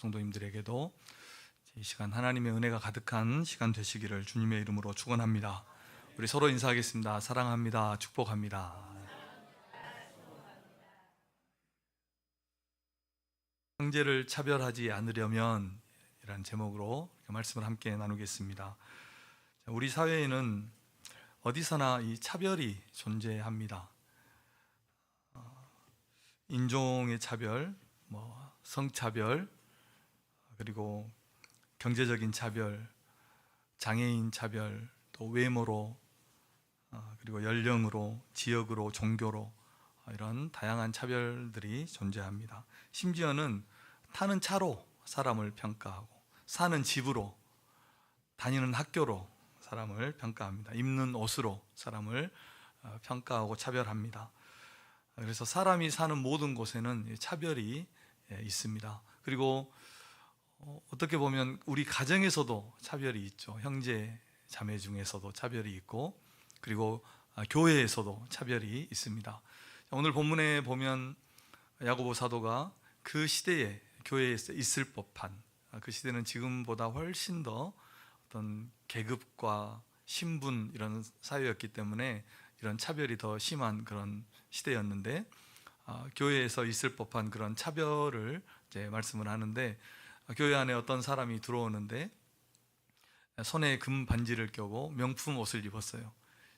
성도님들에게도 이 시간 하나님의 은혜가 가득한 시간 되시기를 주님의 이름으로 축원합니다. 우리 서로 인사하겠습니다. 사랑합니다. 축복합니다. 형제를 차별하지 않으려면 이라는 제목으로 말씀을 함께 나누겠습니다. 우리 사회에는 어디서나 이 차별이 존재합니다. 인종의 차별, 성차별, 그리고 경제적인 차별, 장애인 차별, 또 외모로, 그리고 연령으로, 지역으로, 종교로 이런 다양한 차별들이 존재합니다. 심지어는 타는 차로 사람을 평가하고 사는 집으로, 다니는 학교로 사람을 평가합니다. 입는 옷으로 사람을 평가하고 차별합니다. 그래서 사람이 사는 모든 곳에는 차별이 있습니다. 그리고 어떻게 보면 우리 가정에서도 차별이 있죠. 형제 자매 중에서도 차별이 있고, 그리고 교회에서도 차별이 있습니다. 오늘 본문에 보면 야고보 사도가 그 시대에 교회에 있을 법한, 그 시대는 지금보다 훨씬 더 어떤 계급과 신분 이런 사회였기 때문에 이런 차별이 더 심한 그런 시대였는데, 교회에서 있을 법한 그런 차별을 이제 말씀을 하는데, 교회 안에 어떤 사람이 들어오는데 손에 금 반지를 껴고 명품 옷을 입었어요.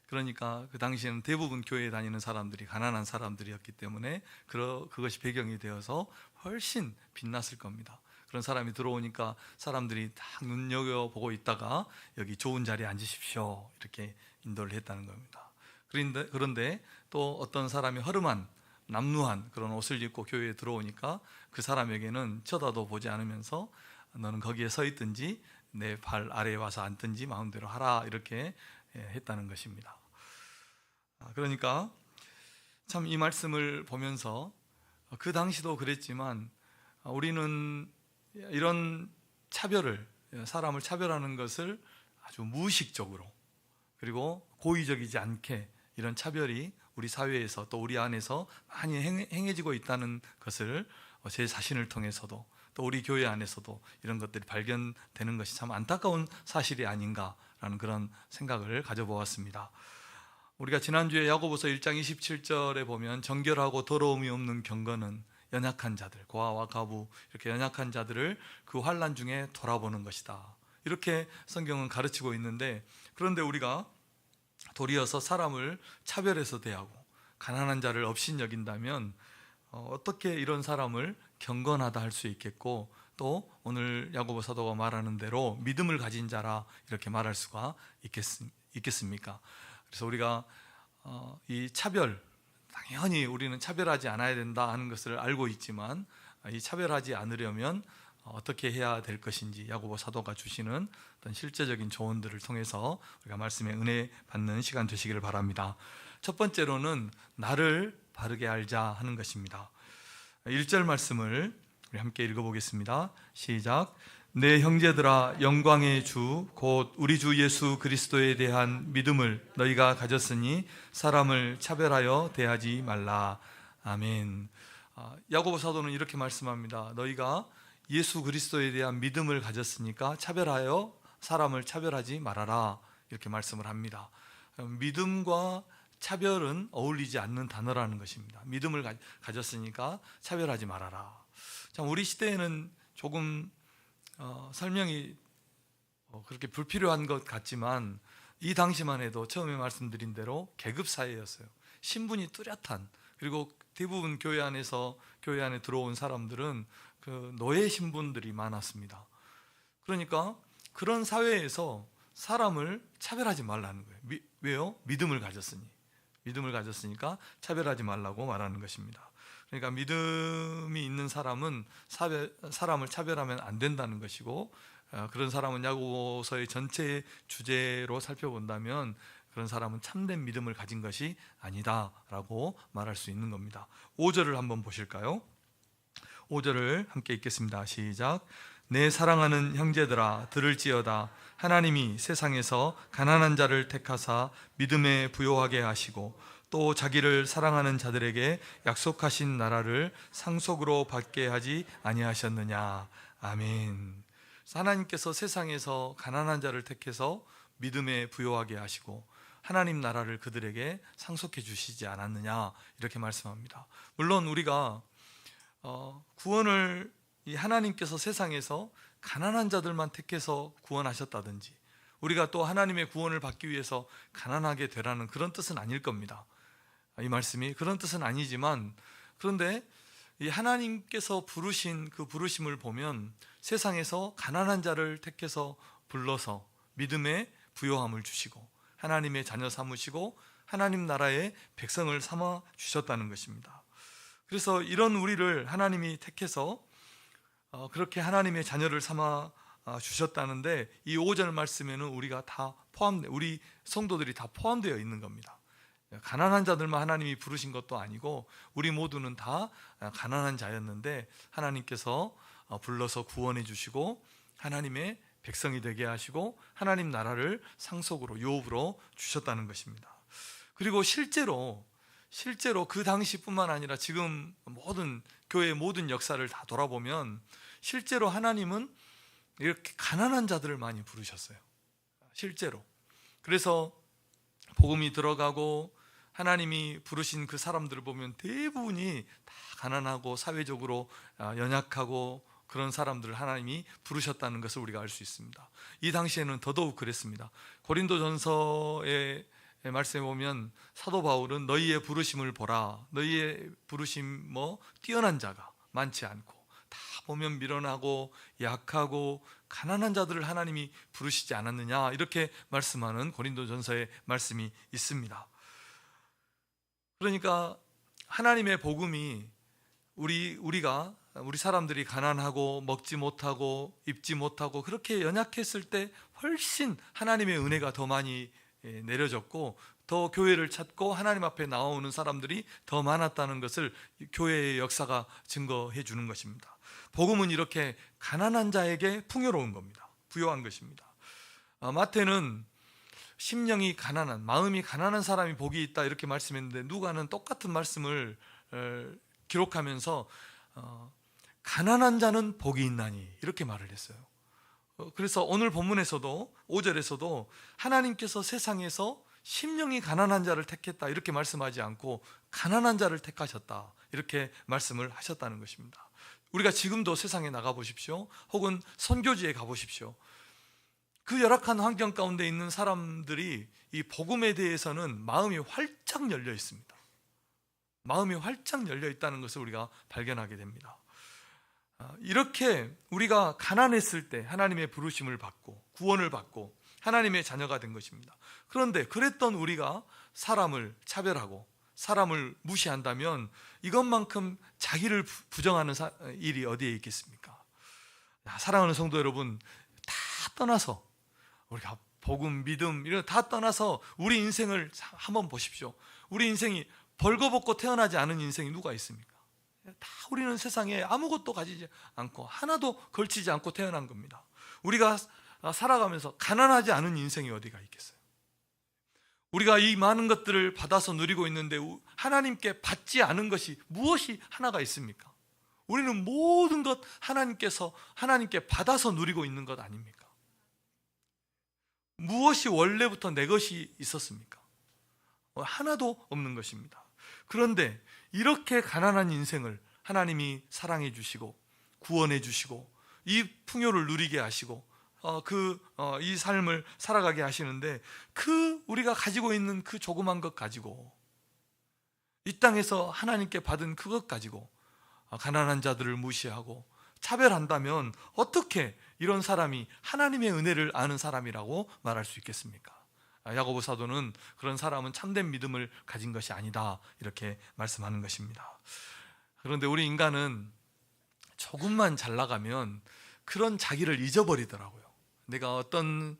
그러니까 그 당시에는 대부분 교회에 다니는 사람들이 가난한 사람들이었기 때문에 그것이 배경이 되어서 훨씬 빛났을 겁니다. 그런 사람이 들어오니까 사람들이 딱 눈여겨보고 있다가 여기 좋은 자리에 앉으십시오 이렇게 인도를 했다는 겁니다. 그런데 또 어떤 사람이 허름한 남루한 그런 옷을 입고 교회에 들어오니까 그 사람에게는 쳐다도 보지 않으면서 너는 거기에 서 있든지 내 발 아래에 와서 앉든지 마음대로 하라 이렇게 했다는 것입니다. 그러니까 참 이 말씀을 보면서 그 당시도 그랬지만 우리는 이런 차별을, 사람을 차별하는 것을 아주 무의식적으로, 그리고 고의적이지 않게 이런 차별이 우리 사회에서 또 우리 안에서 많이 행해지고 있다는 것을 제 자신을 통해서도 또 우리 교회 안에서도 이런 것들이 발견되는 것이 참 안타까운 사실이 아닌가라는 그런 생각을 가져보았습니다. 우리가 지난주에 야고보서 1장 27절에 보면 정결하고 더러움이 없는 경건은 연약한 자들, 고아와 가부 이렇게 연약한 자들을 그 환난 중에 돌아보는 것이다 이렇게 성경은 가르치고 있는데, 그런데 우리가 도리어서 사람을 차별해서 대하고 가난한 자를 업신여긴다면 어떻게 이런 사람을 경건하다 할 수 있겠고, 또 오늘 야고보 사도가 말하는 대로 믿음을 가진 자라 이렇게 말할 수가 있겠습니까? 그래서 우리가 이 차별, 당연히 우리는 차별하지 않아야 된다 하는 것을 알고 있지만 이 차별하지 않으려면 어떻게 해야 될 것인지 야고보 사도가 주시는 어떤 실제적인 조언들을 통해서 우리가 말씀에 은혜 받는 시간 되시기를 바랍니다. 첫 번째로는 나를 바르게 알자 하는 것입니다. 1절 말씀을 우리 함께 읽어보겠습니다. 시작. 내 형제들아, 영광의 주 곧 우리 주 예수 그리스도에 대한 믿음을 너희가 가졌으니 사람을 차별하여 대하지 말라. 아멘. 야고보 사도는 이렇게 말씀합니다. 너희가 예수 그리스도에 대한 믿음을 가졌으니까 사람을 차별하지 말아라 이렇게 말씀을 합니다. 믿음과 차별은 어울리지 않는 단어라는 것입니다. 믿음을 가졌으니까 차별하지 말아라. 참 우리 시대에는 조금 설명이 그렇게 불필요한 것 같지만 이 당시만 해도 처음에 말씀드린 대로 계급 사회였어요. 신분이 뚜렷한, 그리고 대부분 교회 안에 들어온 사람들은 그 노예 신분들이 많았습니다. 그러니까 그런 사회에서 사람을 차별하지 말라는 거예요. 왜요? 믿음을 가졌으니까 차별하지 말라고 말하는 것입니다. 그러니까 믿음이 있는 사람은 사람을 차별하면 안 된다는 것이고, 그런 사람은 야고보서의 전체 주제로 살펴본다면 그런 사람은 참된 믿음을 가진 것이 아니다라고 말할 수 있는 겁니다. 5절을 한번 보실까요? 5절을 함께 읽겠습니다. 시작. 내 사랑하는 형제들아, 들을지어다. 하나님이 세상에서 가난한 자를 택하사 믿음에 부요하게 하시고 또 자기를 사랑하는 자들에게 약속하신 나라를 상속으로 받게 하지 아니하셨느냐. 아멘. 하나님께서 세상에서 가난한 자를 택해서 믿음에 부요하게 하시고 하나님 나라를 그들에게 상속해 주시지 않았느냐, 이렇게 말씀합니다. 물론 우리가 구원을 이 하나님께서 세상에서 가난한 자들만 택해서 구원하셨다든지 우리가 또 하나님의 구원을 받기 위해서 가난하게 되라는 그런 뜻은 아닐 겁니다. 이 말씀이 그런 뜻은 아니지만, 그런데 이 하나님께서 부르신 그 부르심을 보면 세상에서 가난한 자를 택해서 불러서 믿음의 부요함을 주시고 하나님의 자녀 삼으시고 하나님 나라의 백성을 삼아 주셨다는 것입니다. 그래서 이런 우리를 하나님이 택해서 그렇게 하나님의 자녀를 삼아 주셨다는데, 이 5절 말씀에는 우리가 다 우리 성도들이 다 포함되어 있는 겁니다. 가난한 자들만 하나님이 부르신 것도 아니고 우리 모두는 다 가난한 자였는데 하나님께서 불러서 구원해 주시고 하나님의 백성이 되게 하시고 하나님 나라를 상속으로, 유업으로 주셨다는 것입니다. 그리고 실제로 그 당시뿐만 아니라 지금 모든 교회의 모든 역사를 다 돌아보면 실제로 하나님은 이렇게 가난한 자들을 많이 부르셨어요. 실제로. 그래서 복음이 들어가고 하나님이 부르신 그 사람들을 보면 대부분이 다 가난하고 사회적으로 연약하고 그런 사람들을 하나님이 부르셨다는 것을 우리가 알 수 있습니다. 이 당시에는 더더욱 그랬습니다. 고린도전서의 말씀에 보면 사도 바울은 너희의 부르심을 보라. 너희의 부르심 뛰어난 자가 많지 않고 다 보면 미련하고 약하고 가난한 자들을 하나님이 부르시지 않았느냐, 이렇게 말씀하는 고린도전서의 말씀이 있습니다. 그러니까 하나님의 복음이 우리 사람들이 가난하고 먹지 못하고 입지 못하고 그렇게 연약했을 때 훨씬 하나님의 은혜가 더 많이 내려졌고 더 교회를 찾고 하나님 앞에 나오는 사람들이 더 많았다는 것을 교회의 역사가 증거해 주는 것입니다. 복음은 이렇게 가난한 자에게 풍요로운 겁니다. 부요한 것입니다. 마태는 심령이 가난한, 마음이 가난한 사람이 복이 있다, 이렇게 말씀했는데 누가는 똑같은 말씀을 기록하면서 가난한 자는 복이 있나니, 이렇게 말을 했어요. 그래서 오늘 본문에서도 5절에서도 하나님께서 세상에서 심령이 가난한 자를 택했다, 이렇게 말씀하지 않고 가난한 자를 택하셨다, 이렇게 말씀을 하셨다는 것입니다. 우리가 지금도 세상에 나가 보십시오. 혹은 선교지에 가 보십시오. 그 열악한 환경 가운데 있는 사람들이 이 복음에 대해서는 마음이 활짝 열려 있습니다. 마음이 활짝 열려 있다는 것을 우리가 발견하게 됩니다. 이렇게 우리가 가난했을 때 하나님의 부르심을 받고 구원을 받고 하나님의 자녀가 된 것입니다. 그런데 그랬던 우리가 사람을 차별하고 사람을 무시한다면 이것만큼 자기를 부정하는 일이 어디에 있겠습니까? 사랑하는 성도 여러분, 다 떠나서 우리가 복음, 믿음 이런 다 떠나서 우리 인생을 한번 보십시오. 우리 인생이 벌거벗고 태어나지 않은 인생이 누가 있습니까? 다 우리는 세상에 아무것도 가지지 않고 하나도 걸치지 않고 태어난 겁니다. 우리가 살아가면서 가난하지 않은 인생이 어디가 있겠어요? 우리가 이 많은 것들을 받아서 누리고 있는데 하나님께 받지 않은 것이 무엇이 하나가 있습니까? 우리는 모든 것 하나님께 받아서 누리고 있는 것 아닙니까? 무엇이 원래부터 내 것이 있었습니까? 하나도 없는 것입니다. 그런데 이렇게 가난한 인생을 하나님이 사랑해 주시고 구원해 주시고 이 풍요를 누리게 하시고 이 삶을 살아가게 하시는데, 우리가 가지고 있는 그 조그만 것 가지고, 이 땅에서 하나님께 받은 그것 가지고 가난한 자들을 무시하고 차별한다면 어떻게 이런 사람이 하나님의 은혜를 아는 사람이라고 말할 수 있겠습니까? 야고보 사도는 그런 사람은 참된 믿음을 가진 것이 아니다, 이렇게 말씀하는 것입니다. 그런데 우리 인간은 조금만 잘 나가면 그런 자기를 잊어버리더라고요. 내가 어떤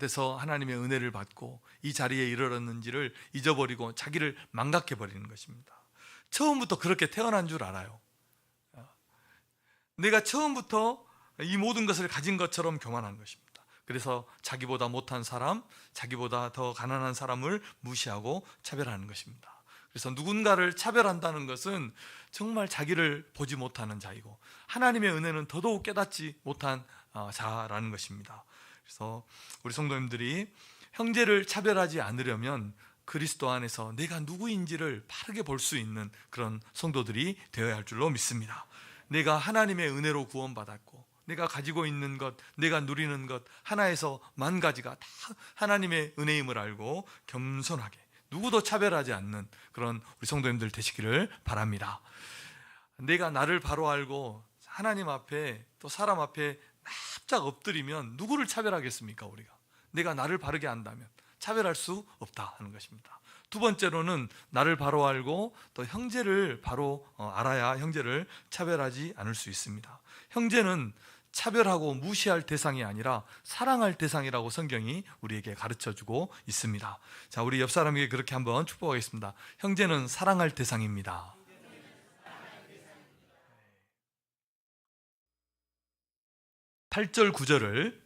데서 하나님의 은혜를 받고 이 자리에 이르렀는지를 잊어버리고 자기를 망각해버리는 것입니다. 처음부터 그렇게 태어난 줄 알아요. 내가 처음부터 이 모든 것을 가진 것처럼 교만한 것입니다. 그래서 자기보다 못한 사람, 자기보다 더 가난한 사람을 무시하고 차별하는 것입니다. 그래서 누군가를 차별한다는 것은 정말 자기를 보지 못하는 자이고 하나님의 은혜는 더더욱 깨닫지 못한 자라는 것입니다. 그래서 우리 성도님들이 형제를 차별하지 않으려면 그리스도 안에서 내가 누구인지를 바르게 볼 수 있는 그런 성도들이 되어야 할 줄로 믿습니다. 내가 하나님의 은혜로 구원받았고 내가 가지고 있는 것, 내가 누리는 것 하나에서 만 가지가 다 하나님의 은혜임을 알고 겸손하게 누구도 차별하지 않는 그런 우리 성도님들 되시기를 바랍니다. 내가 나를 바로 알고 하나님 앞에 또 사람 앞에 납작 엎드리면 누구를 차별하겠습니까? 우리가 내가 나를 바르게 안다면 차별할 수 없다 하는 것입니다. 두 번째로는 나를 바로 알고 또 형제를 바로 알아야 형제를 차별하지 않을 수 있습니다. 형제는 차별하고 무시할 대상이 아니라 사랑할 대상이라고 성경이 우리에게 가르쳐주고 있습니다. 자, 우리 옆 사람에게 그렇게 한번 축복하겠습니다. 형제는 사랑할 대상입니다. 8절 9절을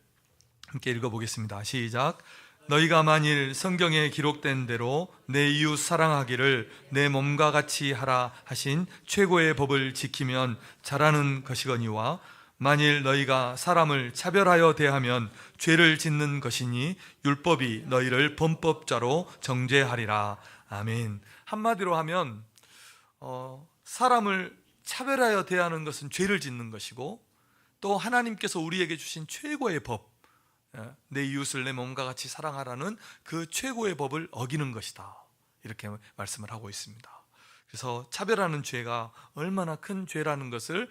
함께 읽어보겠습니다. 시작. 너희가 만일 성경에 기록된 대로 내 이웃 사랑하기를 내 몸과 같이 하라 하신 최고의 법을 지키면 잘하는 것이거니와 만일 너희가 사람을 차별하여 대하면 죄를 짓는 것이니 율법이 너희를 범법자로 정죄하리라. 아멘. 한마디로 하면 사람을 차별하여 대하는 것은 죄를 짓는 것이고 또 하나님께서 우리에게 주신 최고의 법, 내 이웃을 내 몸과 같이 사랑하라는 그 최고의 법을 어기는 것이다, 이렇게 말씀을 하고 있습니다. 그래서 차별하는 죄가 얼마나 큰 죄라는 것을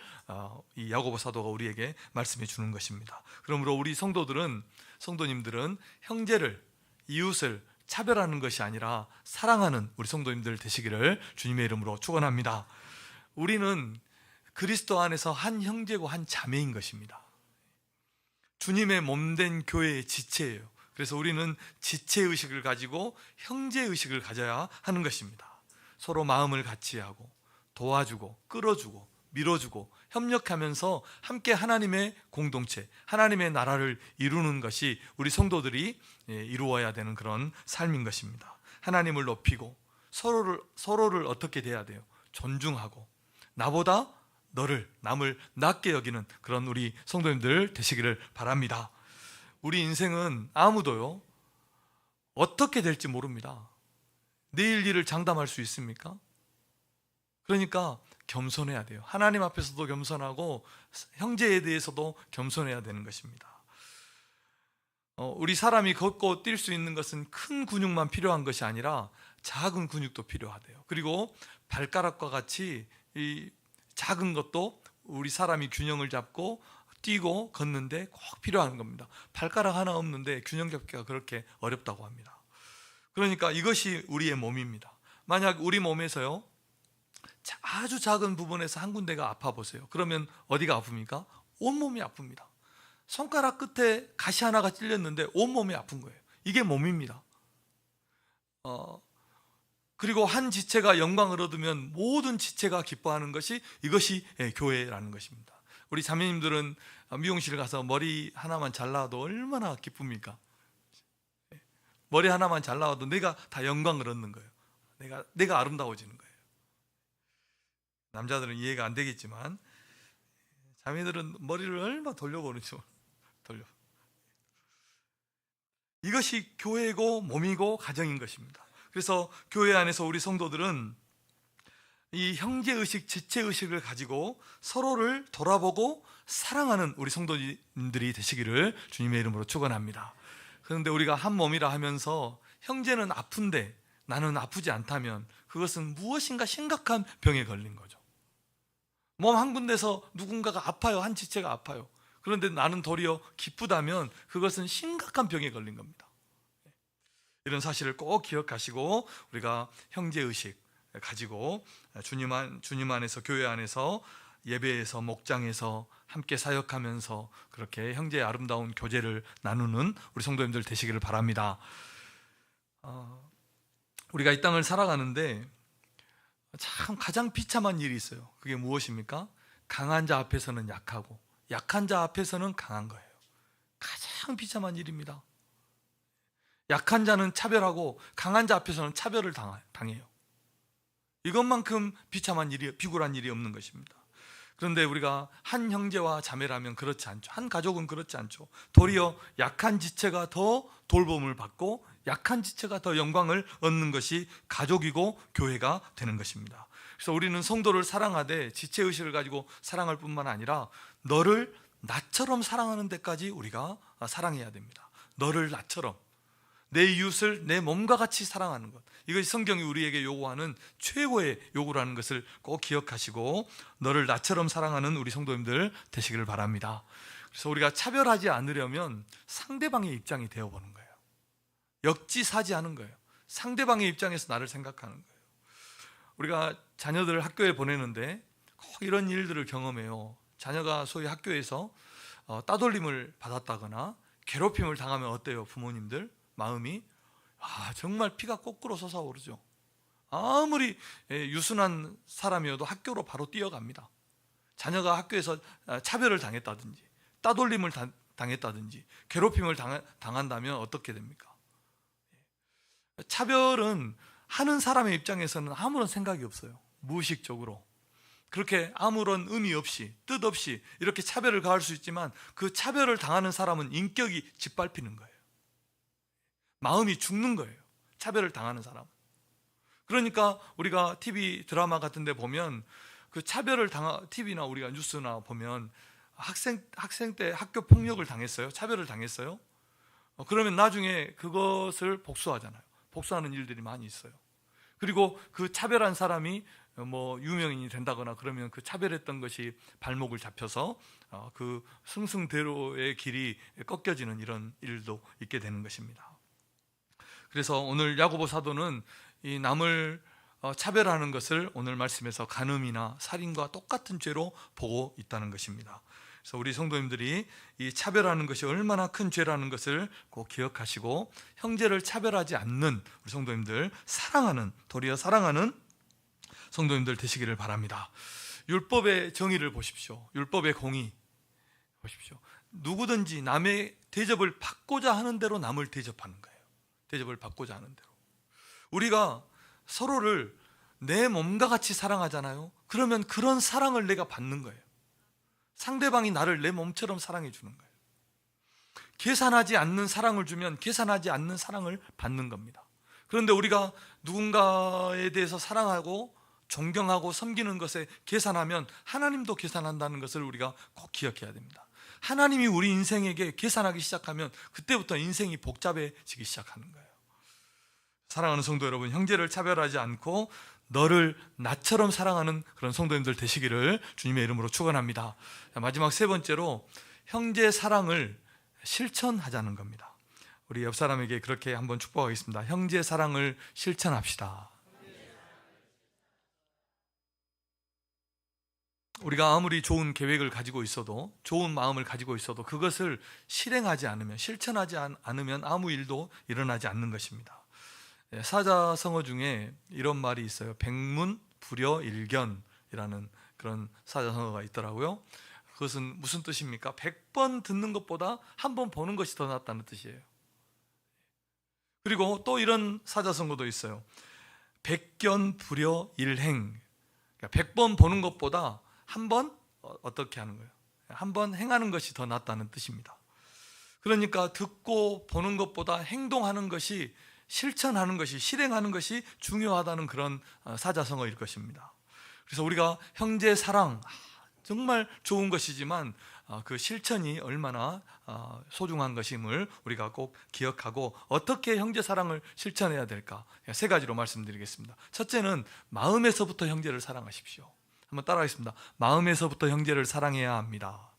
이 야고보 사도가 우리에게 말씀해 주는 것입니다. 그러므로 우리 성도님들은 형제를, 이웃을 차별하는 것이 아니라 사랑하는 우리 성도님들 되시기를 주님의 이름으로 축원합니다. 우리는 그리스도 안에서 한 형제고 한 자매인 것입니다. 주님의 몸된 교회의 지체예요. 그래서 우리는 지체의식을 가지고 형제의식을 가져야 하는 것입니다. 서로 마음을 같이 하고 도와주고 끌어주고 밀어주고 협력하면서 함께 하나님의 공동체, 하나님의 나라를 이루는 것이 우리 성도들이 이루어야 되는 그런 삶인 것입니다. 하나님을 높이고 서로를 어떻게 대해야 돼요? 존중하고 나보다 남을 낮게 여기는 그런 우리 성도님들 되시기를 바랍니다. 우리 인생은 아무도요 어떻게 될지 모릅니다. 내일 일을 장담할 수 있습니까? 그러니까 겸손해야 돼요. 하나님 앞에서도 겸손하고 형제에 대해서도 겸손해야 되는 것입니다. 우리 사람이 걷고 뛸 수 있는 것은 큰 근육만 필요한 것이 아니라 작은 근육도 필요하대요. 그리고 발가락과 같이 이 작은 것도 우리 사람이 균형을 잡고 뛰고 걷는데 꼭 필요한 겁니다. 발가락 하나 없는데 균형 잡기가 그렇게 어렵다고 합니다. 그러니까 이것이 우리의 몸입니다. 만약 우리 몸에서요 아주 작은 부분에서 한 군데가 아파 보세요. 그러면 어디가 아픕니까? 온몸이 아픕니다. 손가락 끝에 가시 하나가 찔렸는데 온몸이 아픈 거예요. 이게 몸입니다. 그리고 한 지체가 영광을 얻으면 모든 지체가 기뻐하는 것이 이것이 교회라는 것입니다. 우리 자매님들은 미용실 가서 머리 하나만 잘라도 얼마나 기쁩니까? 머리 하나만 잘라도 내가 다 영광을 얻는 거예요. 내가 아름다워지는 거예요. 남자들은 이해가 안 되겠지만 자매들은 머리를 얼마나 돌려보는지 돌려. 이것이 교회고 몸이고 가정인 것입니다. 그래서 교회 안에서 우리 성도들은 이 형제의식, 지체의식을 가지고 서로를 돌아보고 사랑하는 우리 성도님들이 되시기를 주님의 이름으로 축원합니다. 그런데 우리가 한 몸이라 하면서 형제는 아픈데 나는 아프지 않다면 그것은 무엇인가 심각한 병에 걸린 거죠. 몸 한 군데서 누군가가 아파요. 한 지체가 아파요. 그런데 나는 도리어 기쁘다면 그것은 심각한 병에 걸린 겁니다. 이런 사실을 꼭 기억하시고 우리가 형제의식 가지고 주님 안에서, 교회 안에서, 예배에서, 목장에서 함께 사역하면서 그렇게 형제의 아름다운 교제를 나누는 우리 성도님들 되시기를 바랍니다. 우리가 이 땅을 살아가는데 참 가장 비참한 일이 있어요. 그게 무엇입니까? 강한 자 앞에서는 약하고 약한 자 앞에서는 강한 거예요. 가장 비참한 일입니다. 약한 자는 차별하고 강한 자 앞에서는 차별을 당해요. 이것만큼 비굴한 일이 없는 것입니다. 그런데 우리가 한 형제와 자매라면 그렇지 않죠. 한 가족은 그렇지 않죠. 도리어 약한 지체가 더 돌봄을 받고 약한 지체가 더 영광을 얻는 것이 가족이고 교회가 되는 것입니다. 그래서 우리는 성도를 사랑하되 지체의식을 가지고 사랑할 뿐만 아니라 너를 나처럼 사랑하는 데까지 우리가 사랑해야 됩니다. 너를 나처럼, 내 이웃을 내 몸과 같이 사랑하는 것, 이것이 성경이 우리에게 요구하는 최고의 요구라는 것을 꼭 기억하시고 너를 나처럼 사랑하는 우리 성도님들 되시기를 바랍니다. 그래서 우리가 차별하지 않으려면 상대방의 입장이 되어보는 거예요. 역지사지하는 거예요. 상대방의 입장에서 나를 생각하는 거예요. 우리가 자녀들을 학교에 보내는데 꼭 이런 일들을 경험해요. 자녀가 소위 학교에서 따돌림을 받았다거나 괴롭힘을 당하면 어때요? 부모님들 마음이 정말 피가 거꾸로 솟아오르죠. 아무리 유순한 사람이어도 학교로 바로 뛰어갑니다. 자녀가 학교에서 차별을 당했다든지 따돌림을 당했다든지 괴롭힘을 당한다면 어떻게 됩니까? 차별은 하는 사람의 입장에서는 아무런 생각이 없어요. 무의식적으로 그렇게 아무런 의미 없이 뜻 없이 이렇게 차별을 가할 수 있지만 그 차별을 당하는 사람은 인격이 짓밟히는 거예요. 마음이 죽는 거예요. 차별을 당하는 사람은. 그러니까 우리가 TV 드라마 같은 데 보면 그 차별을 TV나 우리가 뉴스나 보면 학생 때 학교 폭력을 당했어요. 차별을 당했어요. 그러면 나중에 그것을 복수하잖아요. 복수하는 일들이 많이 있어요. 그리고 그 차별한 사람이 유명인이 된다거나 그러면 그 차별했던 것이 발목을 잡혀서 그 승승대로의 길이 꺾여지는 이런 일도 있게 되는 것입니다. 그래서 오늘 야고보 사도는 이 남을 차별하는 것을 오늘 말씀에서 간음이나 살인과 똑같은 죄로 보고 있다는 것입니다. 그래서 우리 성도님들이 이 차별하는 것이 얼마나 큰 죄라는 것을 꼭 기억하시고 형제를 차별하지 않는 우리 성도님들, 도리어 사랑하는 성도님들 되시기를 바랍니다. 율법의 정의를 보십시오. 율법의 공의 보십시오. 누구든지 남의 대접을 받고자 하는 대로 남을 대접하는 거예요. 대접을 받고자 하는 대로. 우리가 서로를 내 몸과 같이 사랑하잖아요. 그러면 그런 사랑을 내가 받는 거예요. 상대방이 나를 내 몸처럼 사랑해 주는 거예요. 계산하지 않는 사랑을 주면 계산하지 않는 사랑을 받는 겁니다. 그런데 우리가 누군가에 대해서 사랑하고 존경하고 섬기는 것에 계산하면 하나님도 계산한다는 것을 우리가 꼭 기억해야 됩니다. 하나님이 우리 인생에게 계산하기 시작하면 그때부터 인생이 복잡해지기 시작하는 거예요. 사랑하는 성도 여러분, 형제를 차별하지 않고 너를 나처럼 사랑하는 그런 성도님들 되시기를 주님의 이름으로 축원합니다. 마지막 세 번째로 형제 사랑을 실천하자는 겁니다. 우리 옆 사람에게 그렇게 한번 축복하겠습니다. 형제 사랑을 실천합시다. 우리가 아무리 좋은 계획을 가지고 있어도, 좋은 마음을 가지고 있어도 그것을 실행하지 않으면, 실천하지 않으면 아무 일도 일어나지 않는 것입니다. 사자성어 중에 이런 말이 있어요. 백문불여일견이라는 그런 사자성어가 있더라고요. 그것은 무슨 뜻입니까? 100번 듣는 것보다 한 번 보는 것이 더 낫다는 뜻이에요. 그리고 또 이런 사자성어도 있어요. 백견불여일행. 100번 보는 것보다 한 번 어떻게 하는 거예요? 한 번 행하는 것이 더 낫다는 뜻입니다. 그러니까 듣고 보는 것보다 행동하는 것이, 실천하는 것이, 실행하는 것이 중요하다는 그런 사자성어일 것입니다. 그래서 우리가 형제 사랑, 정말 좋은 것이지만 그 실천이 얼마나 소중한 것임을 우리가 꼭 기억하고, 어떻게 형제 사랑을 실천해야 될까? 세 가지로 말씀드리겠습니다. 첫째는 마음에서부터 형제를 사랑하십시오. 한번 따라하겠습니다. 마음에서부터 형제를 사랑해야 합니다.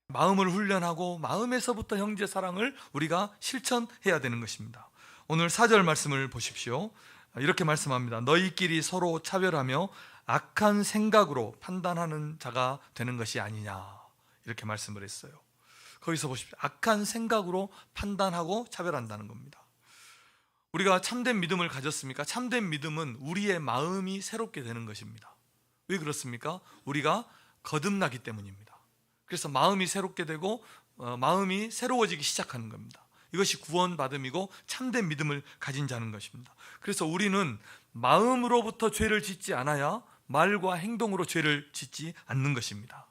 마음을 훈련하고 마음에서부터 형제 사랑을 우리가 실천해야 되는 것입니다. 오늘 4절 말씀을 보십시오. 이렇게 말씀합니다. 너희끼리 서로 차별하며 악한 생각으로 판단하는 자가 되는 것이 아니냐, 이렇게 말씀을 했어요. 거기서 보십시오. 악한 생각으로 판단하고 차별한다는 겁니다. 우리가 참된 믿음을 가졌습니까? 참된 믿음은 우리의 마음이 새롭게 되는 것입니다. 왜 그렇습니까? 우리가 거듭나기 때문입니다. 그래서 마음이 새롭게 되고 마음이 새로워지기 시작하는 겁니다. 이것이 구원받음이고 참된 믿음을 가진 자는 것입니다. 그래서 우리는 마음으로부터 죄를 짓지 않아야 말과 행동으로 죄를 짓지 않는 것입니다.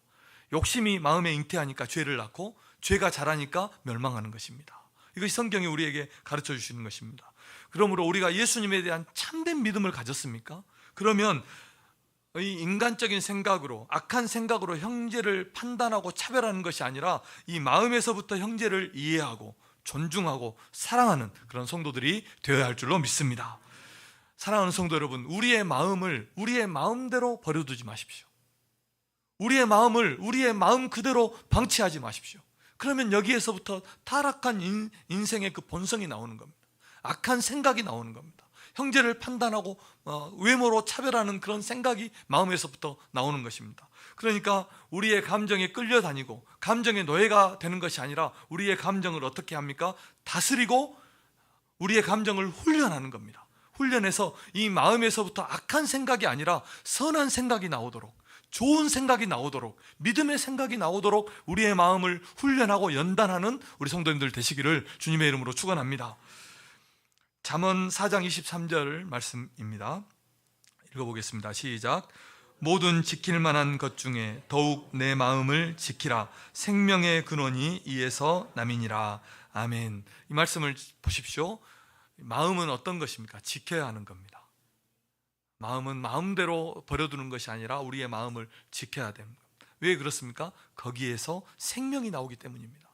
욕심이 마음에 잉태하니까 죄를 낳고 죄가 자라니까 멸망하는 것입니다. 이것이 성경이 우리에게 가르쳐 주시는 것입니다. 그러므로 우리가 예수님에 대한 참된 믿음을 가졌습니까? 그러면 이 인간적인 생각으로, 악한 생각으로 형제를 판단하고 차별하는 것이 아니라 이 마음에서부터 형제를 이해하고 존중하고 사랑하는 그런 성도들이 되어야 할 줄로 믿습니다. 사랑하는 성도 여러분, 우리의 마음을 우리의 마음대로 버려두지 마십시오. 우리의 마음을 우리의 마음 그대로 방치하지 마십시오. 그러면 여기에서부터 타락한 인생의 그 본성이 나오는 겁니다. 악한 생각이 나오는 겁니다. 형제를 판단하고 외모로 차별하는 그런 생각이 마음에서부터 나오는 것입니다. 그러니까 우리의 감정에 끌려다니고 감정의 노예가 되는 것이 아니라 우리의 감정을 어떻게 합니까? 다스리고 우리의 감정을 훈련하는 겁니다. 훈련해서 이 마음에서부터 악한 생각이 아니라 선한 생각이 나오도록, 좋은 생각이 나오도록, 믿음의 생각이 나오도록 우리의 마음을 훈련하고 연단하는 우리 성도님들 되시기를 주님의 이름으로 축원합니다. 잠언 4장 23절 말씀입니다. 읽어보겠습니다. 시작. 모든 지킬 만한 것 중에 더욱 내 마음을 지키라. 생명의 근원이 이에서 남이니라. 아멘. 이 말씀을 보십시오. 마음은 어떤 것입니까? 지켜야 하는 겁니다. 마음은 마음대로 버려두는 것이 아니라 우리의 마음을 지켜야 됩니다. 왜 그렇습니까? 거기에서 생명이 나오기 때문입니다.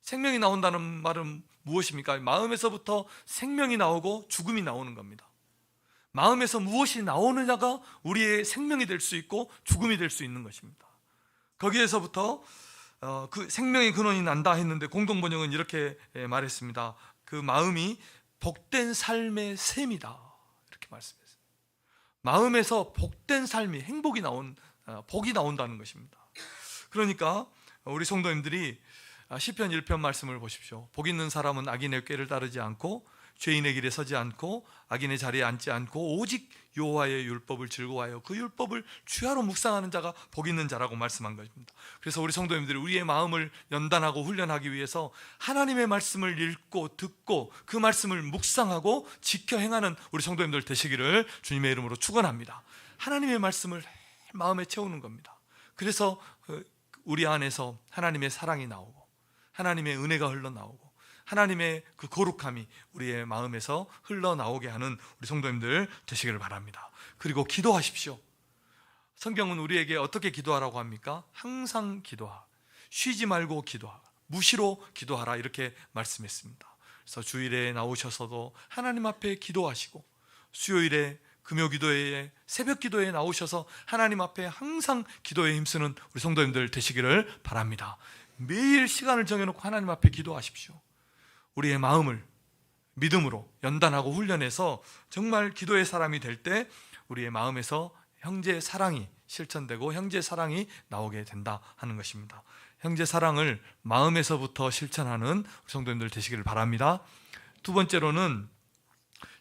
생명이 나온다는 말은 무엇입니까? 마음에서부터 생명이 나오고 죽음이 나오는 겁니다. 마음에서 무엇이 나오느냐가 우리의 생명이 될 수 있고 죽음이 될 수 있는 것입니다. 거기에서부터 그 생명의 근원이 난다 했는데 공동번역은 이렇게 말했습니다. 그 마음이 복된 삶의 셈이다, 이렇게 말씀했어요. 마음에서 복된 삶이, 행복이 복이 나온다는 것입니다. 그러니까 우리 성도님들이 시편 1편 말씀을 보십시오. 복 있는 사람은 악인의 꾀를 따르지 않고 죄인의 길에 서지 않고 악인의 자리에 앉지 않고 오직 여호와의 율법을 즐거워하여 그 율법을 주야로 묵상하는 자가 복 있는 자라고 말씀한 것입니다. 그래서 우리 성도님들이 우리의 마음을 연단하고 훈련하기 위해서 하나님의 말씀을 읽고 듣고 그 말씀을 묵상하고 지켜 행하는 우리 성도님들 되시기를 주님의 이름으로 축원합니다. 하나님의 말씀을 마음에 채우는 겁니다. 그래서 우리 안에서 하나님의 사랑이 나오고 하나님의 은혜가 흘러나오고 하나님의 그 거룩함이 우리의 마음에서 흘러나오게 하는 우리 성도님들 되시기를 바랍니다. 그리고 기도하십시오. 성경은 우리에게 어떻게 기도하라고 합니까? 항상 기도하라, 쉬지 말고 기도하라, 무시로 기도하라, 이렇게 말씀했습니다. 그래서 주일에 나오셔서도 하나님 앞에 기도하시고 수요일에 금요 기도회에 새벽 기도에 나오셔서 하나님 앞에 항상 기도에 힘쓰는 우리 성도님들 되시기를 바랍니다. 매일 시간을 정해놓고 하나님 앞에 기도하십시오. 우리의 마음을 믿음으로 연단하고 훈련해서 정말 기도의 사람이 될 때 우리의 마음에서 형제 사랑이 실천되고 형제 사랑이 나오게 된다 하는 것입니다. 형제 사랑을 마음에서부터 실천하는 성도님들 되시기를 바랍니다. 두 번째로는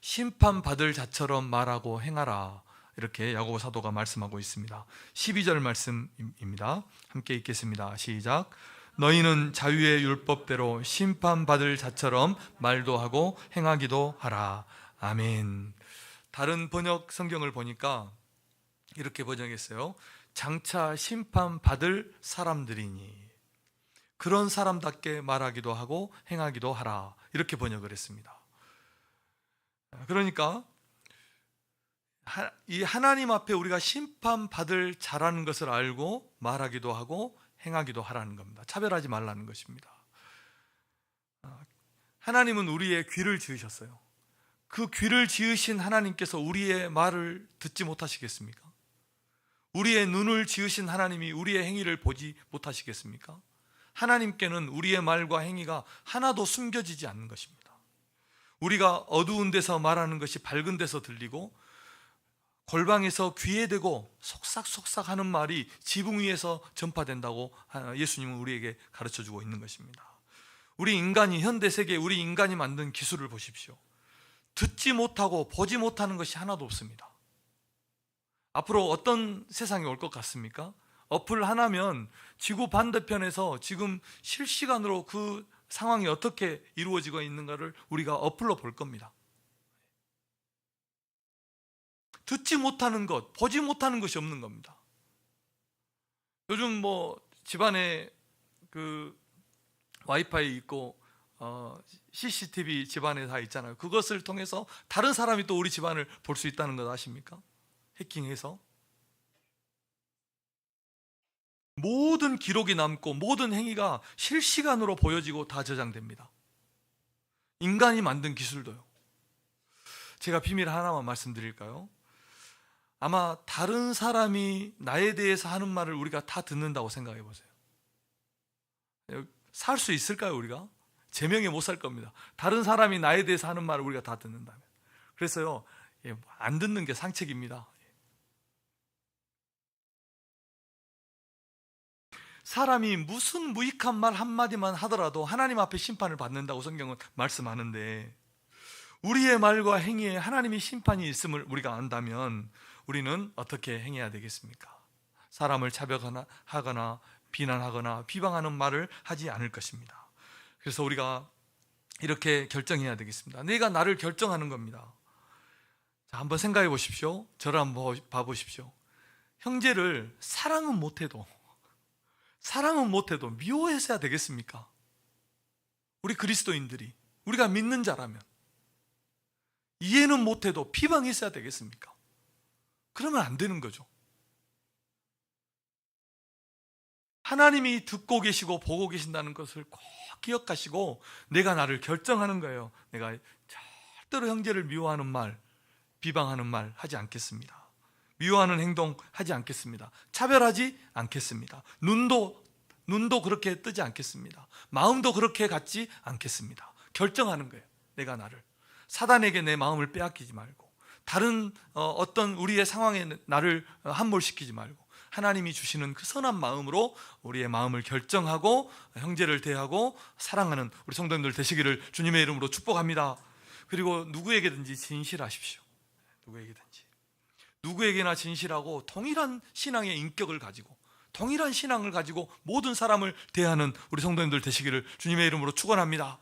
심판받을 자처럼 말하고 행하라, 이렇게 야고보 사도가 말씀하고 있습니다. 12절 말씀입니다. 함께 읽겠습니다. 시작. 너희는 자유의 율법대로 심판받을 자처럼 말도 하고 행하기도 하라. 아멘. 다른 번역 성경을 보니까 이렇게 번역했어요. 장차 심판받을 사람들이니 그런 사람답게 말하기도 하고 행하기도 하라, 이렇게 번역을 했습니다. 그러니까 이 하나님 앞에 우리가 심판받을 자라는 것을 알고 말하기도 하고 행하기도 하라는 겁니다. 차별하지 말라는 것입니다. 하나님은 우리의 귀를 지으셨어요. 그 귀를 지으신 하나님께서 우리의 말을 듣지 못하시겠습니까? 우리의 눈을 지으신 하나님이 우리의 행위를 보지 못하시겠습니까? 하나님께는 우리의 말과 행위가 하나도 숨겨지지 않는 것입니다. 우리가 어두운 데서 말하는 것이 밝은 데서 들리고 골방에서 귀에 대고 속삭속삭 하는 말이 지붕 위에서 전파된다고 예수님은 우리에게 가르쳐주고 있는 것입니다. 우리 인간이, 현대세계 우리 인간이 만든 기술을 보십시오. 듣지 못하고 보지 못하는 것이 하나도 없습니다. 앞으로 어떤 세상이 올 것 같습니까? 어플 하나면 지구 반대편에서 지금 실시간으로 그 상황이 어떻게 이루어지고 있는가를 우리가 엎을러 볼 겁니다. 듣지 못하는 것, 보지 못하는 것이 없는 겁니다. 요즘 뭐 집안에 그 와이파이 있고 CCTV 집안에 다 있잖아요. 그것을 통해서 다른 사람이 또 우리 집안을 볼 수 있다는 것 아십니까? 해킹해서 모든 기록이 남고 모든 행위가 실시간으로 보여지고 다 저장됩니다. 인간이 만든 기술도요. 제가 비밀 하나만 말씀드릴까요? 아마 다른 사람이 나에 대해서 하는 말을 우리가 다 듣는다고 생각해 보세요. 살 수 있을까요, 우리가? 제명에 못 살 겁니다. 다른 사람이 나에 대해서 하는 말을 우리가 다 듣는다면. 그래서요, 안 듣는 게 상책입니다. 사람이 무슨 무익한 말 한마디만 하더라도 하나님 앞에 심판을 받는다고 성경은 말씀하는데, 우리의 말과 행위에 하나님의 심판이 있음을 우리가 안다면 우리는 어떻게 행해야 되겠습니까? 사람을 차별하거나 비난하거나 비방하는 말을 하지 않을 것입니다. 그래서 우리가 이렇게 결정해야 되겠습니다. 내가 나를 결정하는 겁니다. 자, 한번 생각해 보십시오. 저를 한번 봐보십시오. 형제를 사랑은 못해도 미워했어야 되겠습니까? 우리 그리스도인들이, 우리가 믿는 자라면 이해는 못해도 비방했어야 되겠습니까? 그러면 안 되는 거죠. 하나님이 듣고 계시고 보고 계신다는 것을 꼭 기억하시고 내가 나를 결정하는 거예요. 내가 절대로 형제를 미워하는 말, 비방하는 말 하지 않겠습니다. 미워하는 행동 하지 않겠습니다. 차별하지 않겠습니다. 눈도 그렇게 뜨지 않겠습니다. 마음도 그렇게 갖지 않겠습니다. 결정하는 거예요. 내가 나를. 사단에게 내 마음을 빼앗기지 말고, 다른 어떤 우리의 상황에 나를 함몰시키지 말고, 하나님이 주시는 그 선한 마음으로 우리의 마음을 결정하고 형제를 대하고 사랑하는 우리 성도님들 되시기를 주님의 이름으로 축복합니다. 그리고 누구에게든지 진실하십시오. 누구에게나 진실하고 동일한 신앙의 인격을 가지고, 동일한 신앙을 가지고 모든 사람을 대하는 우리 성도님들 되시기를 주님의 이름으로 축원합니다.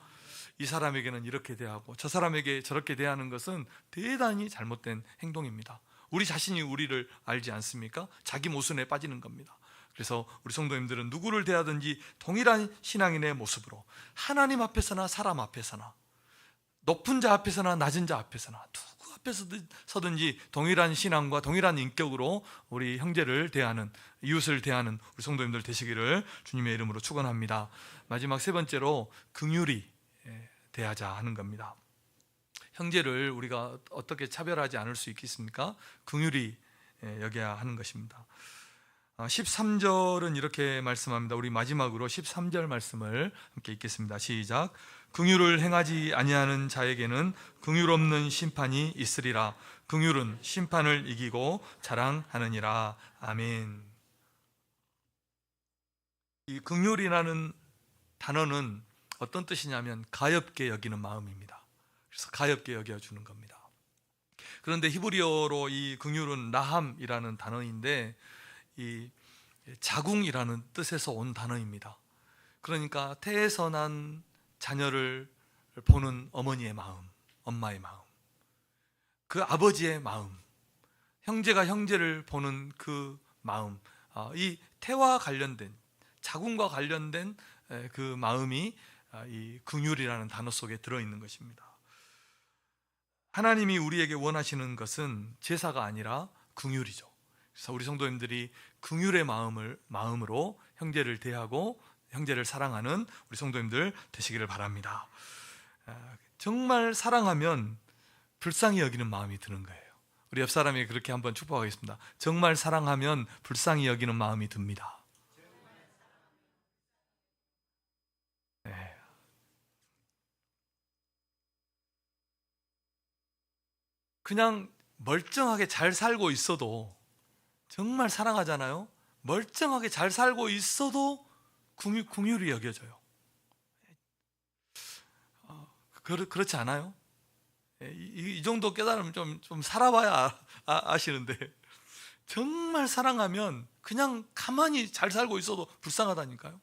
이 사람에게는 이렇게 대하고 저 사람에게 저렇게 대하는 것은 대단히 잘못된 행동입니다. 우리 자신이 우리를 알지 않습니까? 자기 모순에 빠지는 겁니다. 그래서 우리 성도님들은 누구를 대하든지 동일한 신앙인의 모습으로, 하나님 앞에서나 사람 앞에서나, 높은 자 앞에서나 낮은 자 앞에서나, 누구 앞에서든지 동일한 신앙과 동일한 인격으로 우리 형제를 대하는, 이웃을 대하는 우리 성도님들 되시기를 주님의 이름으로 축원합니다. 마지막 세 번째로 긍휼히 대하자 하는 겁니다. 형제를 우리가 어떻게 차별하지 않을 수 있겠습니까? 긍휼히 여겨야 하는 것입니다. 13절은 이렇게 말씀합니다. 우리 마지막으로 13절 말씀을 함께 읽겠습니다. 시작. 긍휼을 행하지 아니하는 자에게는 긍휼 없는 심판이 있으리라. 긍휼은 심판을 이기고 자랑하느니라. 아멘. 이 긍휼이라는 단어는 어떤 뜻이냐면 가엾게 여기는 마음입니다. 그래서 가엾게 여겨주는 겁니다. 그런데 히브리어로 이 긍휼은 라함이라는 단어인데 이 자궁이라는 뜻에서 온 단어입니다. 그러니까 태에서 난 자녀를 보는 어머니의 마음, 엄마의 마음, 그 아버지의 마음, 형제가 형제를 보는 그 마음, 이 태와 관련된, 자궁과 관련된 그 마음이 이 긍휼이라는 단어 속에 들어있는 것입니다. 하나님이 우리에게 원하시는 것은 제사가 아니라 긍휼이죠. 그래서 우리 성도님들이 긍휼의 마음으로 형제를 대하고 형제를 사랑하는 우리 성도님들 되시기를 바랍니다. 정말 사랑하면 불쌍히 여기는 마음이 드는 거예요. 우리 옆 사람에게 그렇게 한번 축복하겠습니다. 정말 사랑하면 불쌍히 여기는 마음이 듭니다. 네. 그냥 멀쩡하게 잘 살고 있어도, 정말 사랑하잖아요. 멀쩡하게 잘 살고 있어도 긍휼히 여겨져요. 그렇지 않아요? 이 정도 깨달으면 좀 살아봐야 아시는데, 정말 사랑하면 그냥 가만히 잘 살고 있어도 불쌍하다니까요.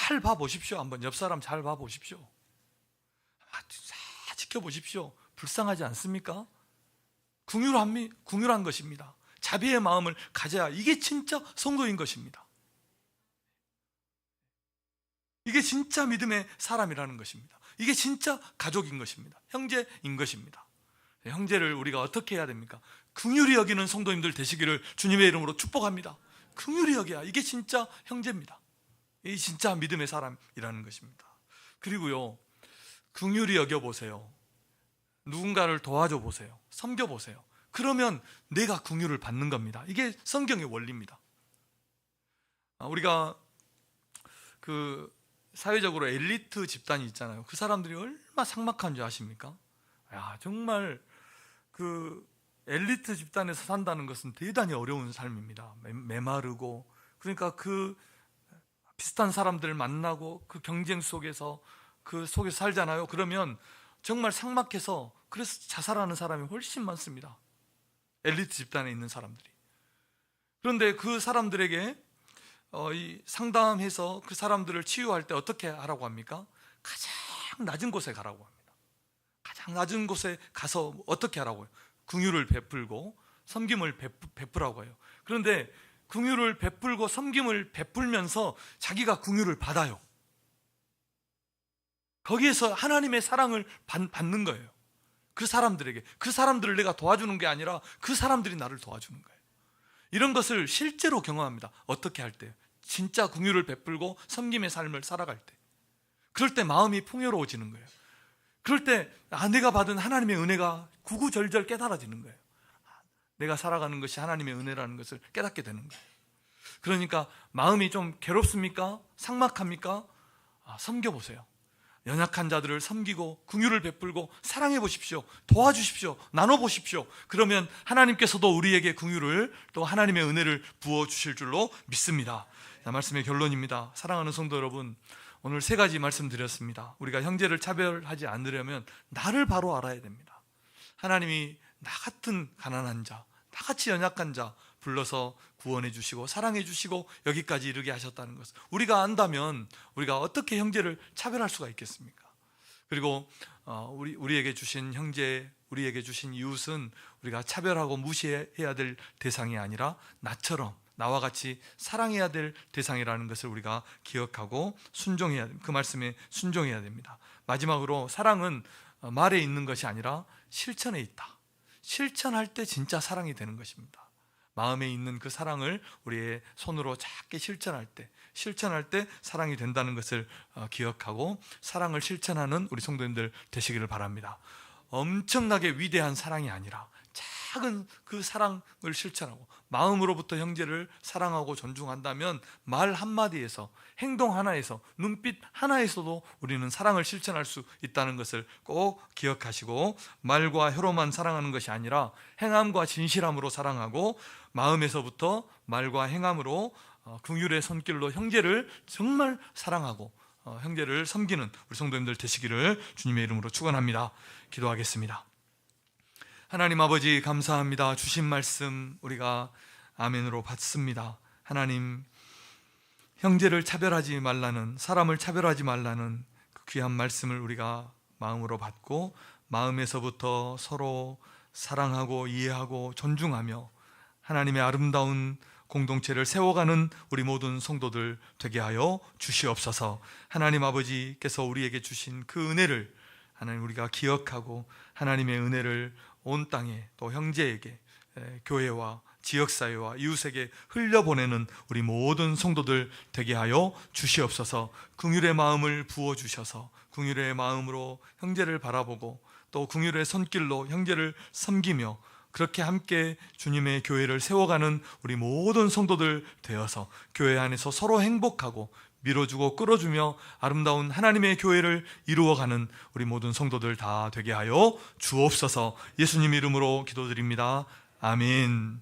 잘 봐보십시오. 한번 옆 사람 잘 봐보십시오. 잘 지켜보십시오. 불쌍하지 않습니까? 궁휼한 것입니다. 자비의 마음을 가져야 이게 진짜 성도인 것입니다. 이게 진짜 믿음의 사람이라는 것입니다. 이게 진짜 가족인 것입니다. 형제인 것입니다. 형제를 우리가 어떻게 해야 됩니까? 긍휼히 여기는 성도님들 되시기를 주님의 이름으로 축복합니다. 긍휼히 여겨야 이게 진짜 형제입니다. 이게 진짜 믿음의 사람이라는 것입니다. 그리고요, 긍휼히 여겨보세요. 누군가를 도와줘 보세요. 섬겨 보세요. 그러면 내가 긍휼을 받는 겁니다. 이게 성경의 원리입니다. 우리가 사회적으로 엘리트 집단이 있잖아요. 그 사람들이 얼마나 삭막한 줄 아십니까? 정말 엘리트 집단에서 산다는 것은 대단히 어려운 삶입니다. 메마르고, 그러니까 비슷한 사람들을 만나고 그 경쟁 속에서 살잖아요. 그러면 정말 삭막해서 그래서 자살하는 사람이 훨씬 많습니다. 엘리트 집단에 있는 사람들이. 그런데 그 사람들에게 상담해서 그 사람들을 치유할 때 어떻게 하라고 합니까? 가장 낮은 곳에 가라고 합니다. 가장 낮은 곳에 가서 어떻게 하라고 해요? 긍휼을 베풀고 섬김을 베풀라고 해요. 그런데 긍휼을 베풀고 섬김을 베풀면서 자기가 긍휼을 받아요. 거기에서 하나님의 사랑을 받는 거예요. 그 사람들을 내가 도와주는 게 아니라 그 사람들이 나를 도와주는 거예요. 이런 것을 실제로 경험합니다. 어떻게 할 때? 진짜 긍휼을 베풀고 섬김의 삶을 살아갈 때. 그럴 때 마음이 풍요로워지는 거예요. 그럴 때 내가 받은 하나님의 은혜가 구구절절 깨달아지는 거예요. 내가 살아가는 것이 하나님의 은혜라는 것을 깨닫게 되는 거예요. 그러니까 마음이 좀 괴롭습니까? 삭막합니까? 섬겨보세요. 연약한 자들을 섬기고 긍휼을 베풀고 사랑해 보십시오. 도와주십시오. 나눠보십시오. 그러면 하나님께서도 우리에게 긍휼을, 또 하나님의 은혜를 부어주실 줄로 믿습니다. 말씀의 결론입니다. 사랑하는 성도 여러분, 오늘 3가지 말씀드렸습니다. 우리가 형제를 차별하지 않으려면 나를 바로 알아야 됩니다. 하나님이 나 같은 가난한 자, 나같이 연약한 자 불러서 구원해 주시고 사랑해 주시고 여기까지 이르게 하셨다는 것을 우리가 안다면 우리가 어떻게 형제를 차별할 수가 있겠습니까? 그리고 우리에게 주신 형제, 우리에게 주신 이웃은 우리가 차별하고 무시해야 될 대상이 아니라 나와 같이 사랑해야 될 대상이라는 것을 우리가 기억하고 그 말씀에 순종해야 됩니다. 마지막으로, 사랑은 말에 있는 것이 아니라 실천에 있다. 실천할 때 진짜 사랑이 되는 것입니다. 마음에 있는 그 사랑을 우리의 손으로 작게 실천할 때 사랑이 된다는 것을 기억하고 사랑을 실천하는 우리 성도님들 되시기를 바랍니다. 엄청나게 위대한 사랑이 아니라 작은 그 사랑을 실천하고 마음으로부터 형제를 사랑하고 존중한다면 말 한마디에서, 행동 하나에서, 눈빛 하나에서도 우리는 사랑을 실천할 수 있다는 것을 꼭 기억하시고, 말과 혀로만 사랑하는 것이 아니라 행함과 진실함으로 사랑하고 마음에서부터 말과 행함으로 긍휼의 손길로 형제를 정말 사랑하고 형제를 섬기는 우리 성도님들 되시기를 주님의 이름으로 축원합니다. 기도하겠습니다. 하나님 아버지, 감사합니다. 주신 말씀 우리가 아멘으로 받습니다. 하나님, 형제를 차별하지 말라는, 사람을 차별하지 말라는 그 귀한 말씀을 우리가 마음으로 받고 마음에서부터 서로 사랑하고 이해하고 존중하며 하나님의 아름다운 공동체를 세워가는 우리 모든 성도들 되게 하여 주시옵소서. 하나님 아버지께서 우리에게 주신 그 은혜를 하나님 우리가 기억하고 하나님의 은혜를 온 땅에, 또 형제에게, 교회와 지역사회와 이웃에게 흘려보내는 우리 모든 성도들 되게 하여 주시옵소서. 긍휼의 마음을 부어주셔서 긍휼의 마음으로 형제를 바라보고 또 긍휼의 손길로 형제를 섬기며 그렇게 함께 주님의 교회를 세워가는 우리 모든 성도들 되어서 교회 안에서 서로 행복하고 밀어주고 끌어주며 아름다운 하나님의 교회를 이루어가는 우리 모든 성도들 다 되게 하여 주옵소서. 예수님 이름으로 기도드립니다. 아멘.